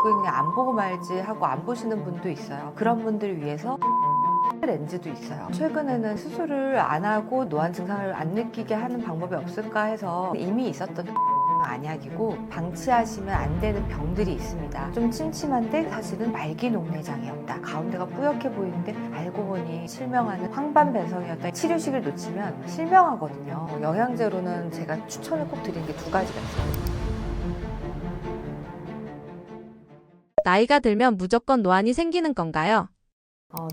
결국에 그냥 안 보고 말지 하고 안 보시는 분도 있어요. 그런 분들을 위해서 렌즈도 있어요. 최근에는 수술을 안 하고 노안 증상을 안 느끼게 하는 방법이 없을까 해서 이미 있었던 안약이고 방치하시면 안 되는 병들이 있습니다. 좀 침침한데 사실은 말기 녹내장이었다. 가운데가 뿌옇게 보이는데 알고 보니 실명하는 황반변성이었다. 치료식을 놓치면 실명하거든요. 영양제로는 제가 추천을 꼭 드리는 게 두 가지가 있어요. 나이가 들면 무조건 노안이 생기는 건가요?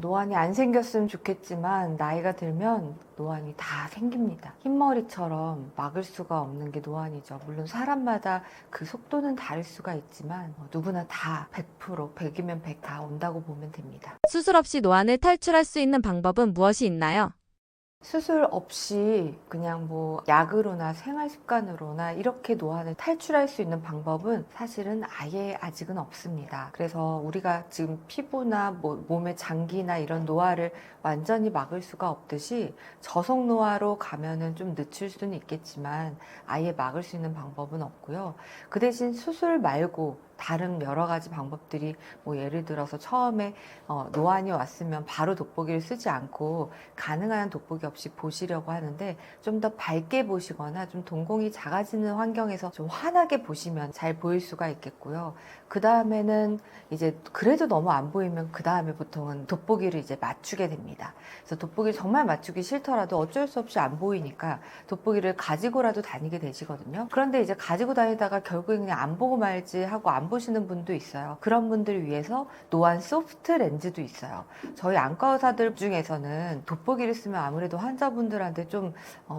노안이 안 생겼으면 좋겠지만 나이가 들면 노안이 다 생깁니다. 흰머리처럼 막을 수가 없는 게 노안이죠. 물론 사람마다 그 속도는 다를 수가 있지만 누구나 다 100%, 100이면 100 다 온다고 보면 됩니다. 수술 없이 노안을 탈출할 수 있는 방법은 무엇이 있나요? 수술 없이 그냥 뭐 약으로나 생활 습관으로나 이렇게 노안을 탈출할 수 있는 방법은 사실은 아예 아직은 없습니다. 그래서 우리가 지금 피부나 뭐 몸의 장기나 이런 노화를 완전히 막을 수가 없듯이 저속 노화로 가면은 좀 늦출 수는 있겠지만 아예 막을 수 있는 방법은 없고요. 그 대신 수술 말고 다른 여러 가지 방법들이 뭐 예를 들어서 처음에 노안이 왔으면 바로 돋보기를 쓰지 않고 가능한 한 돋보기 없이 보시려고 하는데 좀 더 밝게 보시거나 좀 동공이 작아지는 환경에서 좀 환하게 보시면 잘 보일 수가 있겠고요. 그 다음에는 이제 그래도 너무 안 보이면 그 다음에 보통은 돋보기를 이제 맞추게 됩니다. 그래서 돋보기를 정말 맞추기 싫더라도 어쩔 수 없이 안 보이니까 돋보기를 가지고라도 다니게 되시거든요. 그런데 이제 가지고 다니다가 결국에 그냥 안 보고 말지 하고 안 보시는 분도 있어요. 그런 분들을 위해서 노안 소프트 렌즈도 있어요. 저희 안과 의사들 중에서는 돋보기를 쓰면 아무래도 환자분들한테 좀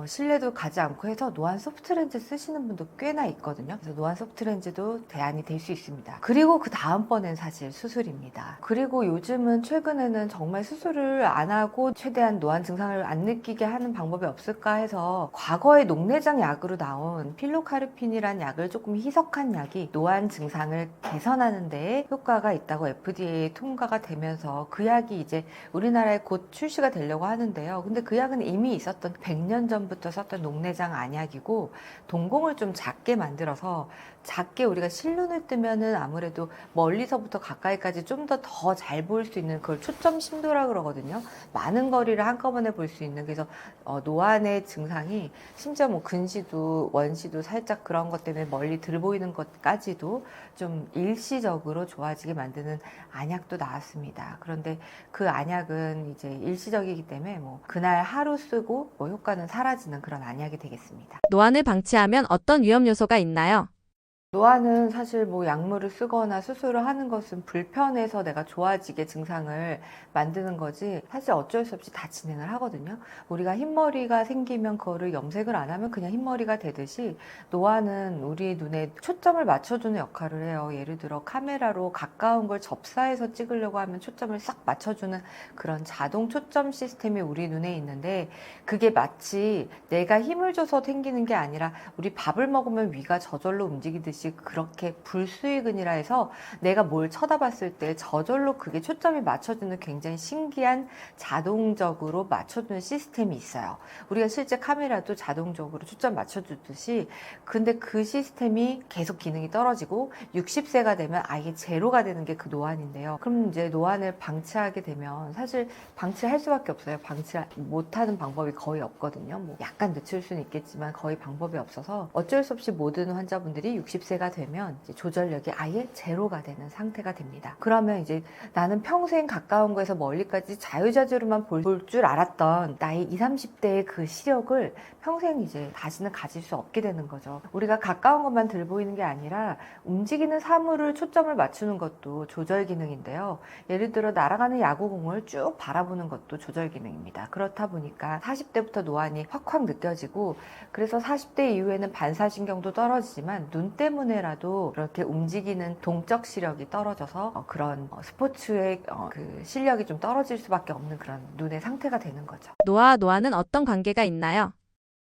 신뢰도 가지 않고 해서 노안 소프트 렌즈 쓰시는 분도 꽤나 있거든요. 그래서 노안 소프트 렌즈도 대안이 될 수 있습니다. 그리고 그 다음번엔 사실 수술입니다. 그리고 요즘은 최근에는 정말 수술을 안 하고 최대한 노안 증상을 안 느끼게 하는 방법이 없을까 해서 과거에 녹내장 약으로 나온 필로카르핀이라는 약을 조금 희석한 약이 노안 증상을 개선하는 데에 효과가 있다고 FDA 통과가 되면서 그 약이 이제 우리나라에 곧 출시가 되려고 하는데요. 근데 그 약은 이미 있었던 100년 전부터 썼던 녹내장 안약이고 동공을 좀 작게 만들어서 작게 우리가 실눈을 뜨면은 아무래도 멀리서부터 가까이까지 좀 더 잘 보일 수 있는 그걸 초점 심도라 그러거든요. 많은 거리를 한꺼번에 볼 수 있는. 그래서 노안의 증상이 심지어 뭐 근시도 원시도 살짝 그런 것 때문에 멀리 들 보이는 것까지도 좀 일시적으로 좋아지게 만드는 안약도 나왔습니다. 그런데 그 안약은 이제 일시적이기 때문에 뭐 그날 하루 쓰고 뭐 효과는 사라지는 그런 안약이 되겠습니다. 노안을 방치하면 어떤 위험 요소가 있나요? 노안은 사실 뭐 약물을 쓰거나 수술을 하는 것은 불편해서 내가 좋아지게 증상을 만드는 거지 사실 어쩔 수 없이 다 진행을 하거든요. 우리가 흰머리가 생기면 그거를 염색을 안 하면 그냥 흰머리가 되듯이 노안은 우리 눈에 초점을 맞춰주는 역할을 해요. 예를 들어 카메라로 가까운 걸 접사해서 찍으려고 하면 초점을 싹 맞춰주는 그런 자동 초점 시스템이 우리 눈에 있는데 그게 마치 내가 힘을 줘서 생기는 게 아니라 우리 밥을 먹으면 위가 저절로 움직이듯이 그렇게 불수의근이라 해서 내가 뭘 쳐다봤을 때 저절로 그게 초점이 맞춰주는 굉장히 신기한 자동적으로 맞춰주는 시스템이 있어요. 우리가 실제 카메라도 자동적으로 초점 맞춰주듯이 근데 그 시스템이 계속 기능이 떨어지고 60세가 되면 아예 제로가 되는 게 그 노안인데요. 그럼 이제 노안을 방치하게 되면 사실 방치할 수밖에 없어요. 방치 못하는 방법이 거의 없거든요. 뭐 약간 늦출 수는 있겠지만 거의 방법이 없어서 어쩔 수 없이 모든 환자분들이 60세가 되면 이제 조절력이 아예 제로가 되는 상태가 됩니다. 그러면 이제 나는 평생 가까운 거에서 멀리까지 자유자재로만 볼 줄 알았던 나이 20, 30대의 그 시력을 평생 이제 다시는 가질 수 없게 되는 거죠. 우리가 가까운 것만 들 보이는 게 아니라 움직이는 사물을 초점을 맞추는 것도 조절 기능인데요. 예를 들어 날아가는 야구공을 쭉 바라보는 것도 조절 기능입니다. 그렇다 보니까 40대부터 노안이 확확 느껴지고 그래서 40대 이후에는 반사신경도 떨어지지만 눈 때문에라도 그렇게 움직이는 동적 시력이 떨어져서 그런 스포츠의 그 실력이 좀 떨어질 수밖에 없는 그런 눈의 상태가 되는 거죠. 노화와 노안은 어떤 관계가 있나요?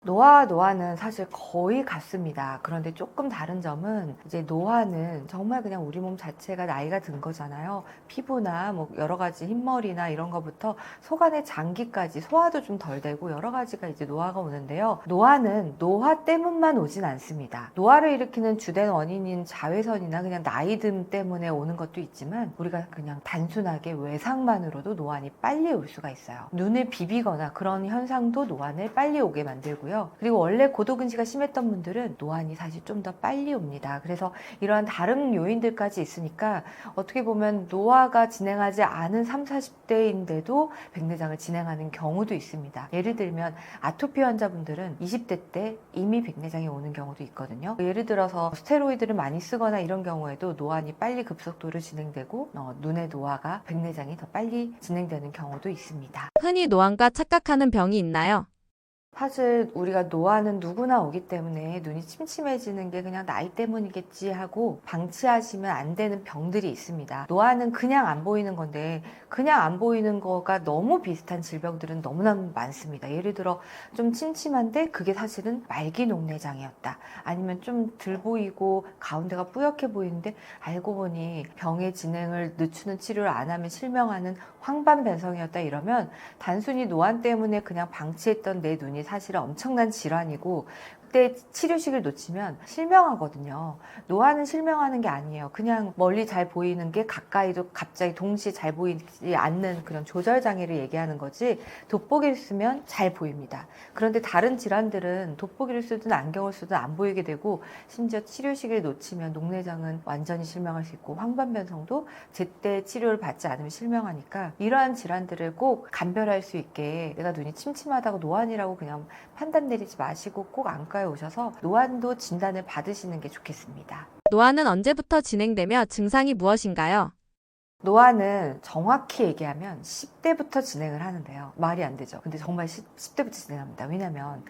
노화는 사실 거의 같습니다. 그런데 조금 다른 점은 이제 노화는 정말 그냥 우리 몸 자체가 나이가 든 거잖아요. 피부나 뭐 여러 가지 흰머리나 이런 거부터 속안의 장기까지 소화도 좀 덜 되고 여러 가지가 이제 노화가 오는데요. 노화는 노화 때문만 오진 않습니다. 노화를 일으키는 주된 원인인 자외선이나 그냥 나이듦 때문에 오는 것도 있지만 우리가 그냥 단순하게 외상만으로도 노안이 빨리 올 수가 있어요. 눈을 비비거나 그런 현상도 노안을 빨리 오게 만들고요. 그리고 원래 고도근시가 심했던 분들은 노안이 사실 좀 더 빨리 옵니다. 그래서 이러한 다른 요인들까지 있으니까 어떻게 보면 노화가 진행하지 않은 30, 40대인데도 백내장을 진행하는 경우도 있습니다. 예를 들면 아토피 환자분들은 20대 때 이미 백내장이 오는 경우도 있거든요. 예를 들어서 스테로이드를 많이 쓰거나 이런 경우에도 노안이 빨리 급속도로 진행되고 눈의 노화가 백내장이 더 빨리 진행되는 경우도 있습니다. 흔히 노안과 착각하는 병이 있나요? 사실 우리가 노화는 누구나 오기 때문에 눈이 침침해지는 게 그냥 나이 때문이겠지 하고 방치하시면 안 되는 병들이 있습니다. 노화는 그냥 안 보이는 건데 그냥 안 보이는 거가 너무 비슷한 질병들은 너무나 많습니다. 예를 들어 좀 침침한데 그게 사실은 말기 녹내장이었다. 아니면 좀 덜 보이고 가운데가 뿌옇게 보이는데 알고 보니 병의 진행을 늦추는 치료를 안 하면 실명하는 황반변성이었다 이러면 단순히 노안 때문에 그냥 방치했던 내 눈이 사실은 엄청난 질환이고 그때 치료식을 놓치면 실명하거든요. 노화는 실명하는 게 아니에요. 그냥 멀리 잘 보이는 게 가까이도 갑자기 동시에 잘 보이지 않는 그런 조절장애를 얘기하는 거지 돋보기를 쓰면 잘 보입니다. 그런데 다른 질환들은 돋보기를 쓰든 안경을 쓰든 안 보이게 되고 심지어 치료식을 놓치면 녹내장은 완전히 실명할 수 있고 황반변성도 제때 치료를 받지 않으면 실명하니까 이러한 질환들을 꼭 감별할 수 있게 내가 눈이 침침하다고 노안이라고 그냥 판단 내리지 마시고 꼭 안과에 오셔서 노안도 진단을 받으시는 게 좋겠습니다. 노안은 언제부터 진행되며 증상이 무엇인가요? 노안은 정확히 얘기하면 10대부터 진행을 하는데요. 말이 안 되죠. 근데 정말 10대부터 진행합니다. 왜냐면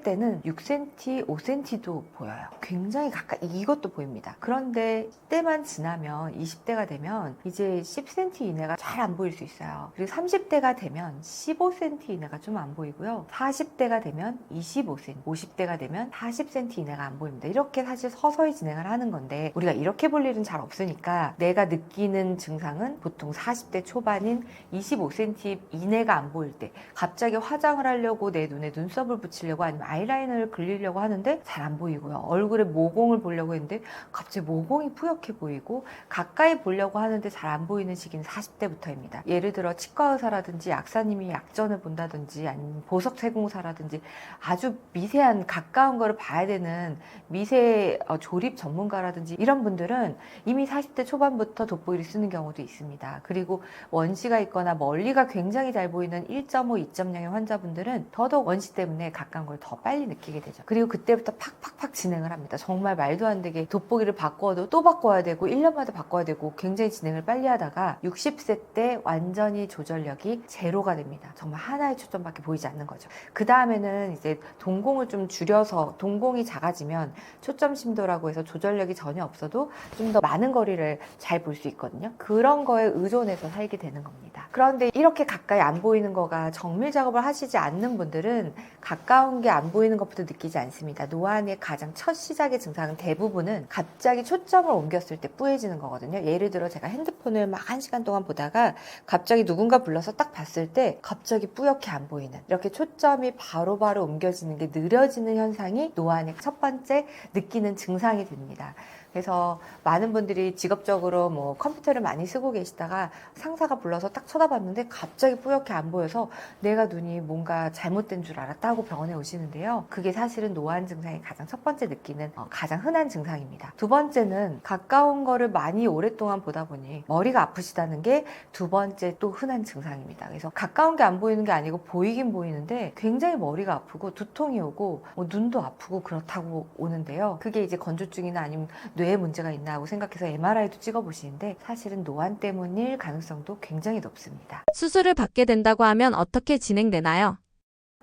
때는 6cm, 5cm도 보여요. 굉장히 가까이 이것도 보입니다. 그런데 10대만 지나면 20대가 되면 이제 10cm 이내가 잘 안 보일 수 있어요. 그리고 30대가 되면 15cm 이내가 좀 안 보이고요. 40대가 되면 25cm, 50대가 되면 40cm 이내가 안 보입니다. 이렇게 사실 서서히 진행을 하는 건데 우리가 이렇게 볼 일은 잘 없으니까 내가 느끼는 증상은 보통 40대 초반인 25cm 이내가 안 보일 때 갑자기 화장을 하려고 내 눈에 눈썹을 붙이려고 아니면 아이라이너를 그리려고 하는데 잘 안 보이고요. 얼굴에 모공을 보려고 했는데 갑자기 모공이 뿌옇게 보이고 가까이 보려고 하는데 잘 안 보이는 시기는 40대부터입니다. 예를 들어 치과 의사라든지 약사님이 약전을 본다든지 아니면 보석 세공사라든지 아주 미세한 가까운 거를 봐야 되는 미세 조립 전문가라든지 이런 분들은 이미 40대 초반부터 돋보기를 쓰는 경우도 있습니다. 그리고 원시가 있거나 멀리가 굉장히 잘 보이는 1.5, 2.0의 환자분들은 더더욱 원시 때문에 가까운 걸 더 빨리 느끼게 되죠. 그리고 그때부터 팍팍팍 진행을 합니다. 정말 말도 안 되게 돋보기를 바꿔도 또 바꿔야 되고 1년마다 바꿔야 되고 굉장히 진행을 빨리 하다가 60세 때 완전히 조절력이 제로가 됩니다. 정말 하나의 초점밖에 보이지 않는 거죠. 그 다음에는 이제 동공을 좀 줄여서 동공이 작아지면 초점 심도라고 해서 조절력이 전혀 없어도 좀 더 많은 거리를 잘 볼 수 있거든요. 그런 거에 의존해서 살게 되는 겁니다. 그런데 이렇게 가까이 안 보이는 거가 정밀 작업을 하시지 않는 분들은 가까운 게 안 보이는 것부터 느끼지 않습니다. 노안의 가장 첫 시작의 증상은 대부분은 갑자기 초점을 옮겼을 때 뿌얘지는 거거든요. 예를 들어 제가 핸드폰을 막 1시간 동안 보다가 갑자기 누군가 불러서 딱 봤을 때 갑자기 뿌옇게 안 보이는 이렇게 초점이 바로바로 옮겨지는 게 느려지는 현상이 노안의 첫 번째 느끼는 증상이 됩니다. 그래서 많은 분들이 직업적으로 뭐 컴퓨터를 많이 쓰고 계시다가 상사가 불러서 딱 쳐다봤는데 갑자기 뿌옇게 안 보여서 내가 눈이 뭔가 잘못된 줄 알았다고 병원에 오시는데요. 그게 사실은 노안 증상이 가장 첫 번째 느끼는 가장 흔한 증상입니다. 두 번째는 가까운 거를 많이 오랫동안 보다 보니 머리가 아프시다는 게 두 번째 또 흔한 증상입니다. 그래서 가까운 게 안 보이는 게 아니고 보이긴 보이는데 굉장히 머리가 아프고 두통이 오고 눈도 아프고 그렇다고 오는데요. 그게 이제 건조증이나 아니면 뇌에 문제가 있나 하고 생각해서 MRI도 찍어보시는데 사실은 노안 때문일 가능성도 굉장히 높습니다. 수술을 받게 된다고 하면 어떻게 진행되나요?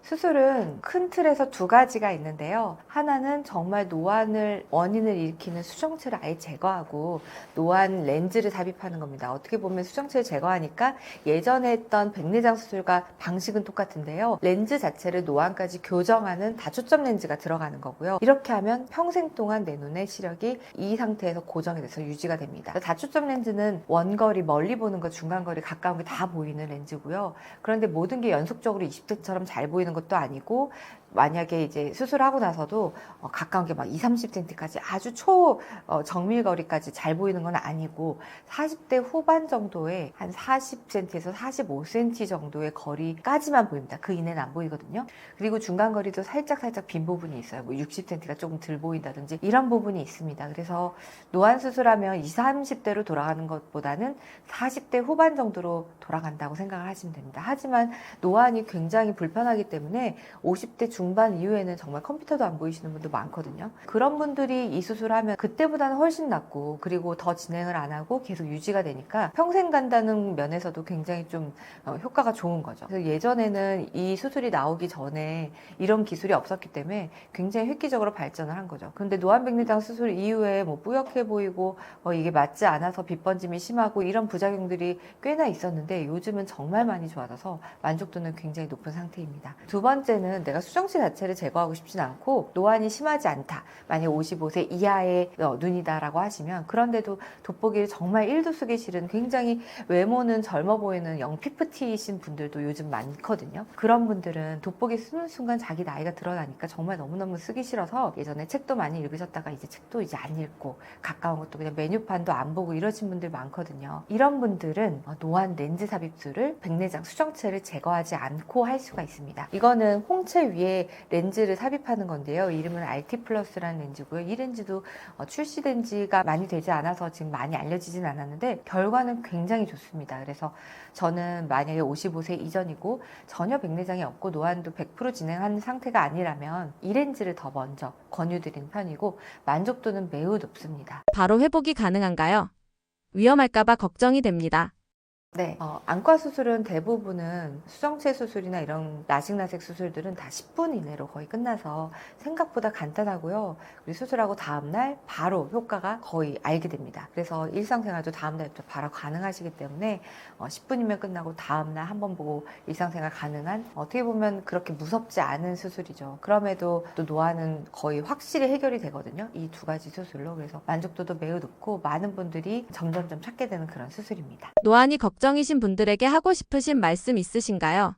수술은 큰 틀에서 두 가지가 있는데요. 하나는 정말 노안을 원인을 일으키는 수정체를 아예 제거하고 노안 렌즈를 삽입하는 겁니다. 어떻게 보면 수정체를 제거하니까 예전에 했던 백내장 수술과 방식은 똑같은데요. 렌즈 자체를 노안까지 교정하는 다초점 렌즈가 들어가는 거고요. 이렇게 하면 평생 동안 내 눈의 시력이 이 상태에서 고정이 돼서 유지가 됩니다. 다초점 렌즈는 원거리, 멀리 보는 거, 중간거리, 가까운 게 다 보이는 렌즈고요. 그런데 모든 게 연속적으로 20대처럼 잘 보이는 것도 아니고 만약에 이제 수술하고 나서도 가까운 게 막 2, 30cm까지 아주 정밀거리까지 잘 보이는 건 아니고 40대 후반 정도의 한 40cm에서 45cm 정도의 거리까지만 보입니다. 그 이내는 안 보이거든요. 그리고 중간거리도 살짝 빈 부분이 있어요. 뭐 60cm가 조금 덜 보인다든지 이런 부분이 있습니다. 그래서 노안 수술하면 20, 30대로 돌아가는 것보다는 40대 후반 정도로 돌아간다고 생각을 하시면 됩니다. 하지만 노안이 굉장히 불편하기 때문에 50대 중반 이후에는 정말 컴퓨터도 안 보이시는 분도 많거든요. 그런 분들이 이 수술하면 그때보다는 훨씬 낫고 그리고 더 진행을 안 하고 계속 유지가 되니까 평생 간다는 면에서도 굉장히 좀 효과가 좋은 거죠. 그래서 예전에는 이 수술이 나오기 전에 이런 기술이 없었기 때문에 굉장히 획기적으로 발전을 한 거죠. 그런데 노안백내장 수술 이후에 뭐 뿌옇게 보이고 이게 맞지 않아서 빛번짐이 심하고 이런 부작용들이 꽤나 있었는데 요즘은 정말 많이 좋아져서 만족도는 굉장히 높은 상태입니다. 두 번째는 내가 수정체 자체를 제거하고 싶진 않고 노안이 심하지 않다. 만약 55세 이하의 눈이다라고 하시면 그런데도 돋보기를 정말 1도 쓰기 싫은 굉장히 외모는 젊어 보이는 영피프티이신 분들도 요즘 많거든요. 그런 분들은 돋보기 쓰는 순간 자기 나이가 드러나니까 정말 너무너무 쓰기 싫어서 예전에 책도 많이 읽으셨다가 이제 책도 이제 안 읽고 가까운 것도 그냥 메뉴판도 안 보고 이러신 분들 많거든요. 이런 분들은 노안 렌즈 삽입술을 백내장 수정체를 제거하지 않고 할 수가 있습니다. 이거는 홍채 위에 렌즈를 삽입하는 건데요. 이름은 RT 플러스라는 렌즈고요. 이 렌즈도 출시된 지가 많이 되지 않아서 지금 많이 알려지진 않았는데 결과는 굉장히 좋습니다. 그래서 저는 만약에 55세 이전이고 전혀 백내장이 없고 노안도 100% 진행한 상태가 아니라면 이 렌즈를 더 먼저 권유드리는 편이고 만족도는 매우 높습니다. 바로 회복이 가능한가요? 위험할까봐 걱정이 됩니다. 네, 안과 수술은 대부분은 수정체 수술이나 이런 라식라섹 수술들은 다 10분 이내로 거의 끝나서 생각보다 간단하고요. 그리고 수술하고 다음날 바로 효과가 거의 알게 됩니다. 그래서 일상생활도 다음날부터 바로 가능하시기 때문에 10분이면 끝나고 다음날 한번 보고 일상생활 가능한 어떻게 보면 그렇게 무섭지 않은 수술이죠. 그럼에도 또 노안은 거의 확실히 해결이 되거든요. 이 두 가지 수술로. 그래서 만족도도 매우 높고 많은 분들이 점점점 찾게 되는 그런 수술입니다. 노안이 걱정이신 분들에게 하고 싶으신 말씀 있으신가요?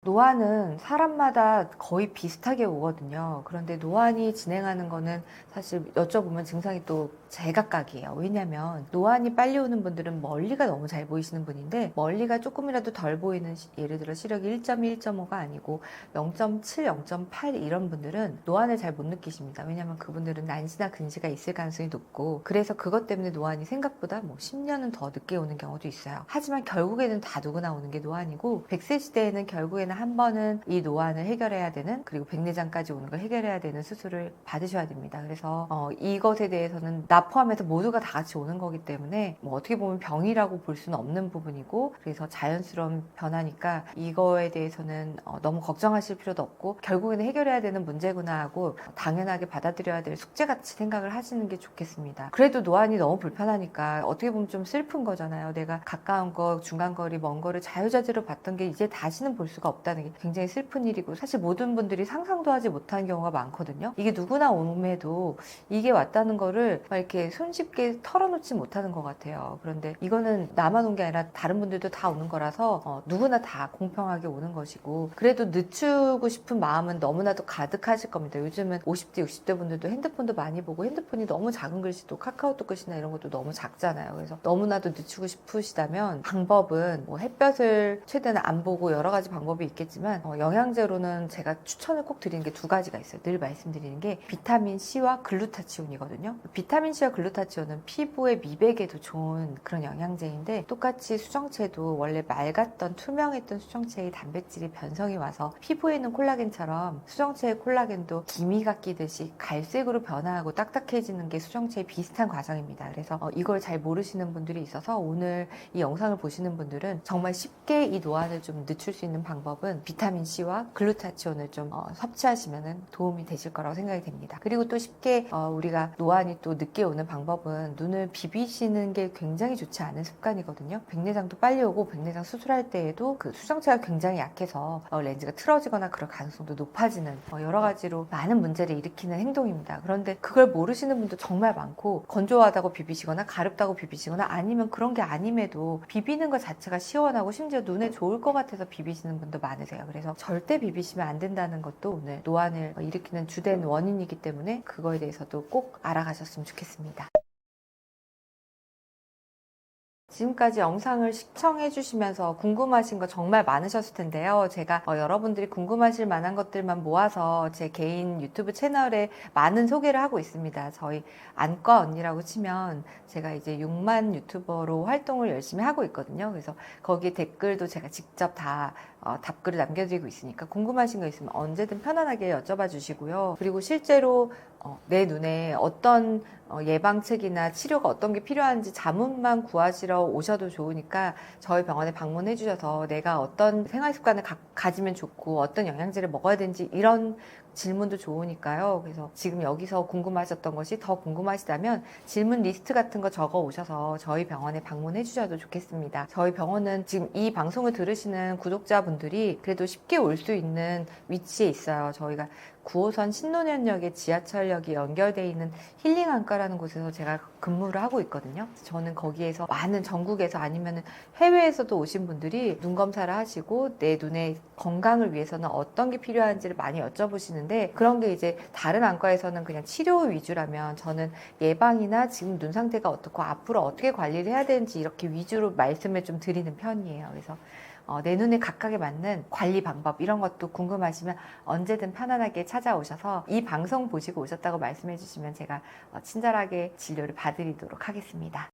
노안은 사람마다 거의 비슷하게 오거든요. 그런데 노안이 진행하는 거는 사실 여쭤보면 증상이 또 제각각이에요. 왜냐면 노안이 빨리 오는 분들은 멀리가 너무 잘 보이시는 분인데 멀리가 조금이라도 덜 보이는 예를 들어 시력이 1.2, 1.5가 아니고 0.7, 0.8 이런 분들은 노안을 잘 못 느끼십니다. 왜냐면 그분들은 난시나 근시가 있을 가능성이 높고 그래서 그것 때문에 노안이 생각보다 뭐 10년은 더 늦게 오는 경우도 있어요. 하지만 결국에는 다 누구나 오는 게 노안이고 100세 시대에는 결국에는 한 번은 이 노안을 해결해야 되는 그리고 백내장까지 오는 걸 해결해야 되는 수술을 받으셔야 됩니다. 그래서 이것에 대해서는 나 포함해서 모두가 다 같이 오는 거기 때문에 뭐 어떻게 보면 병이라고 볼 수는 없는 부분이고 그래서 자연스러운 변화니까 이거에 대해서는 너무 걱정하실 필요도 없고 결국에는 해결해야 되는 문제구나 하고 당연하게 받아들여야 될 숙제같이 생각을 하시는 게 좋겠습니다. 그래도 노안이 너무 불편하니까 어떻게 보면 좀 슬픈 거잖아요. 내가 가까운 거, 중간거리, 먼 거를 자유자재로 봤던 게 이제 다시는 볼 수가 없다는 게 굉장히 슬픈 일이고 사실 모든 분들이 상상도 하지 못한 경우가 많거든요. 이게 누구나 옴에도 이게 왔다는 거를 막 이렇게 손쉽게 털어놓지 못하는 것 같아요. 그런데 이거는 나만 온 게 아니라 다른 분들도 다 오는 거라서 누구나 다 공평하게 오는 것이고 그래도 늦추고 싶은 마음은 너무나도 가득하실 겁니다. 요즘은 50대, 60대 분들도 핸드폰도 많이 보고 핸드폰이 너무 작은 글씨도 카카오톡 글씨나 이런 것도 너무 작잖아요. 그래서 너무나도 늦추고 싶으시다면 방법은 뭐 햇볕을 최대한 안 보고 여러 가지 방법이 있겠지만 영양제로는 제가 추천을 꼭 드리는 게 두 가지가 있어요. 늘 말씀드리는 게 비타민 C와 글루타치온이거든요. 비타민 비타민C와 글루타치온은 피부의 미백에도 좋은 그런 영양제인데, 똑같이 수정체도 원래 맑았던 투명했던 수정체의 단백질이 변성이 와서 피부에 있는 콜라겐처럼 수정체의 콜라겐도 기미가 끼듯이 갈색으로 변화하고 딱딱해지는 게 수정체의 비슷한 과정입니다. 그래서 이걸 잘 모르시는 분들이 있어서 오늘 이 영상을 보시는 분들은 정말 쉽게 이 노안을 좀 늦출 수 있는 방법은 비타민C와 글루타치온을 좀 섭취하시면 도움이 되실 거라고 생각이 됩니다. 그리고 또 쉽게 우리가 노안이 또 늦게 오는 방법은 눈을 비비시는 게 굉장히 좋지 않은 습관이거든요. 백내장도 빨리 오고 백내장 수술할 때에도 그 수정체가 굉장히 약해서 렌즈가 틀어지거나 그럴 가능성도 높아지는 여러 가지로 많은 문제를 일으키는 행동입니다. 그런데 그걸 모르시는 분도 정말 많고, 건조하다고 비비시거나 가렵다고 비비시거나 아니면 그런 게 아님에도 비비는 것 자체가 시원하고 심지어 눈에 좋을 것 같아서 비비시는 분도 많으세요. 그래서 절대 비비시면 안 된다는 것도 오늘 노안을 일으키는 주된 원인이기 때문에 그거에 대해서도 꼭 알아가셨으면 좋겠습니다. 지금까지 영상을 시청해 주시면서 궁금하신 거 정말 많으셨을 텐데요. 제가 여러분들이 궁금하실 만한 것들만 모아서 제 개인 유튜브 채널에 많은 소개를 하고 있습니다. 저희 안과 언니라고 치면 제가 이제 6만 유튜버로 활동을 열심히 하고 있거든요. 그래서 거기 댓글도 제가 직접 다 답글을 남겨드리고 있으니까 궁금하신 거 있으면 언제든 편안하게 여쭤봐 주시고요. 그리고 실제로 내 눈에 어떤 예방책이나 치료가 어떤 게 필요한지 자문만 구하시러 오셔도 좋으니까 저희 병원에 방문해 주셔서 내가 어떤 생활 습관을 가지면 좋고 어떤 영양제를 먹어야 되는지 이런 질문도 좋으니까요. 그래서 지금 여기서 궁금하셨던 것이 더 궁금하시다면 질문 리스트 같은 거 적어 오셔서 저희 병원에 방문해 주셔도 좋겠습니다. 저희 병원은 지금 이 방송을 들으시는 구독자분들이 그래도 쉽게 올 수 있는 위치에 있어요. 저희가 9호선 신논현역에 지하철역이 연결되어 있는 힐링안과라는 곳에서 제가 근무를 하고 있거든요. 저는 거기에서 많은 전국에서 아니면 해외에서도 오신 분들이 눈 검사를 하시고 내 눈의 건강을 위해서는 어떤 게 필요한지를 많이 여쭤보시는데, 그런 게 이제 다른 안과에서는 그냥 치료 위주라면 저는 예방이나 지금 눈 상태가 어떻고 앞으로 어떻게 관리를 해야 되는지 이렇게 위주로 말씀을 좀 드리는 편이에요. 그래서 내 눈에 각각에 맞는 관리 방법 이런 것도 궁금하시면 언제든 편안하게 찾아오셔서 이 방송 보시고 오셨다고 말씀해 주시면 제가 친절하게 진료를 봐드리도록 하겠습니다.